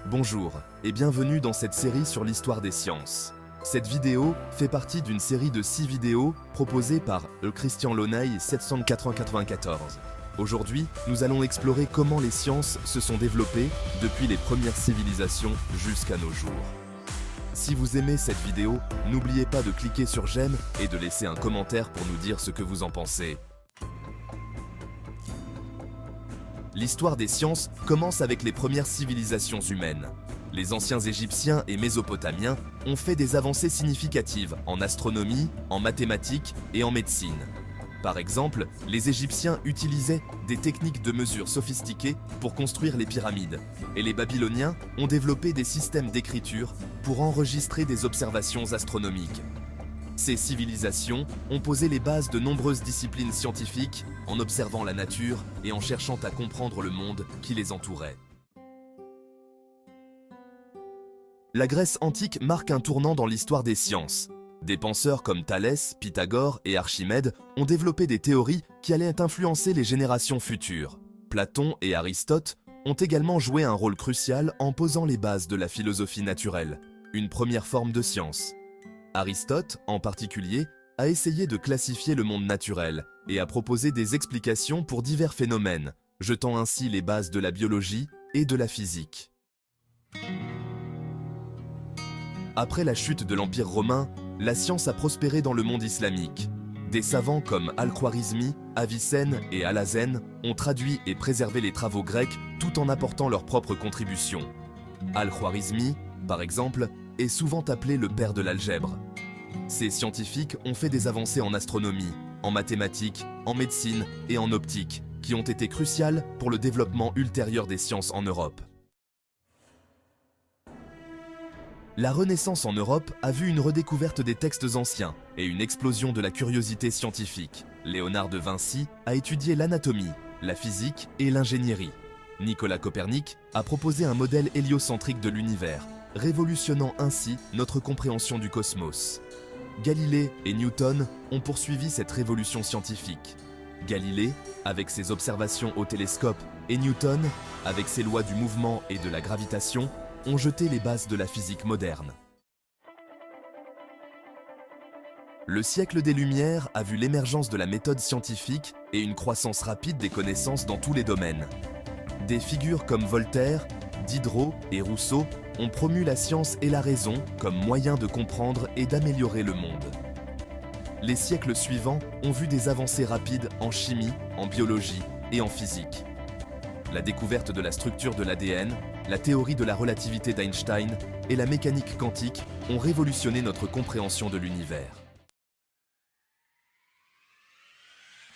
Bonjour et bienvenue dans cette série sur l'histoire des sciences. Cette vidéo fait partie d'une série de 6 vidéos proposées par Christian Launaï 794. Aujourd'hui, nous allons explorer comment les sciences se sont développées depuis les premières civilisations jusqu'à nos jours. Si vous aimez cette vidéo, n'oubliez pas de cliquer sur j'aime et de laisser un commentaire pour nous dire ce que vous en pensez. L'histoire des sciences commence avec les premières civilisations humaines. Les anciens Égyptiens et Mésopotamiens ont fait des avancées significatives en astronomie, en mathématiques et en médecine. Par exemple, les Égyptiens utilisaient des techniques de mesure sophistiquées pour construire les pyramides, et les Babyloniens ont développé des systèmes d'écriture pour enregistrer des observations astronomiques. Ces civilisations ont posé les bases de nombreuses disciplines scientifiques en observant la nature et en cherchant à comprendre le monde qui les entourait. La Grèce antique marque un tournant dans l'histoire des sciences. Des penseurs comme Thalès, Pythagore et Archimède ont développé des théories qui allaient influencer les générations futures. Platon et Aristote ont également joué un rôle crucial en posant les bases de la philosophie naturelle, une première forme de science. Aristote, en particulier, a essayé de classifier le monde naturel et a proposé des explications pour divers phénomènes, jetant ainsi les bases de la biologie et de la physique. Après la chute de l'Empire romain, la science a prospéré dans le monde islamique. Des savants comme Al-Khwarizmi, Avicenne et Al-Hazen ont traduit et préservé les travaux grecs tout en apportant leurs propres contributions. Al-Khwarizmi, par exemple, est souvent appelé le père de l'algèbre. Ces scientifiques ont fait des avancées en astronomie, en mathématiques, en médecine et en optique, qui ont été cruciales pour le développement ultérieur des sciences en Europe. La Renaissance en Europe a vu une redécouverte des textes anciens et une explosion de la curiosité scientifique. Léonard de Vinci a étudié l'anatomie, la physique et l'ingénierie. Nicolas Copernic a proposé un modèle héliocentrique de l'univers, révolutionnant ainsi notre compréhension du cosmos. Galilée et Newton ont poursuivi cette révolution scientifique. Galilée, avec ses observations au télescope, et Newton, avec ses lois du mouvement et de la gravitation, ont jeté les bases de la physique moderne. Le siècle des Lumières a vu l'émergence de la méthode scientifique et une croissance rapide des connaissances dans tous les domaines. Des figures comme Voltaire, Diderot et Rousseau ont promu la science et la raison comme moyen de comprendre et d'améliorer le monde. Les siècles suivants ont vu des avancées rapides en chimie, en biologie et en physique. La découverte de la structure de l'ADN, la théorie de la relativité d'Einstein et la mécanique quantique ont révolutionné notre compréhension de l'univers.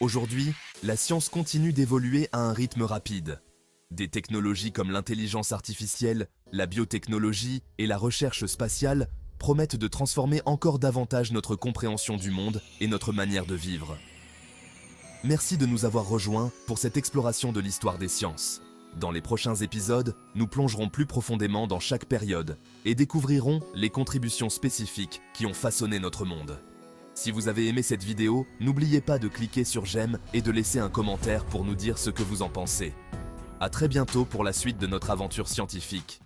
Aujourd'hui, la science continue d'évoluer à un rythme rapide. Des technologies comme l'intelligence artificielle, la biotechnologie et la recherche spatiale promettent de transformer encore davantage notre compréhension du monde et notre manière de vivre. Merci de nous avoir rejoints pour cette exploration de l'histoire des sciences. Dans les prochains épisodes, nous plongerons plus profondément dans chaque période et découvrirons les contributions spécifiques qui ont façonné notre monde. Si vous avez aimé cette vidéo, n'oubliez pas de cliquer sur j'aime et de laisser un commentaire pour nous dire ce que vous en pensez. À très bientôt pour la suite de notre aventure scientifique.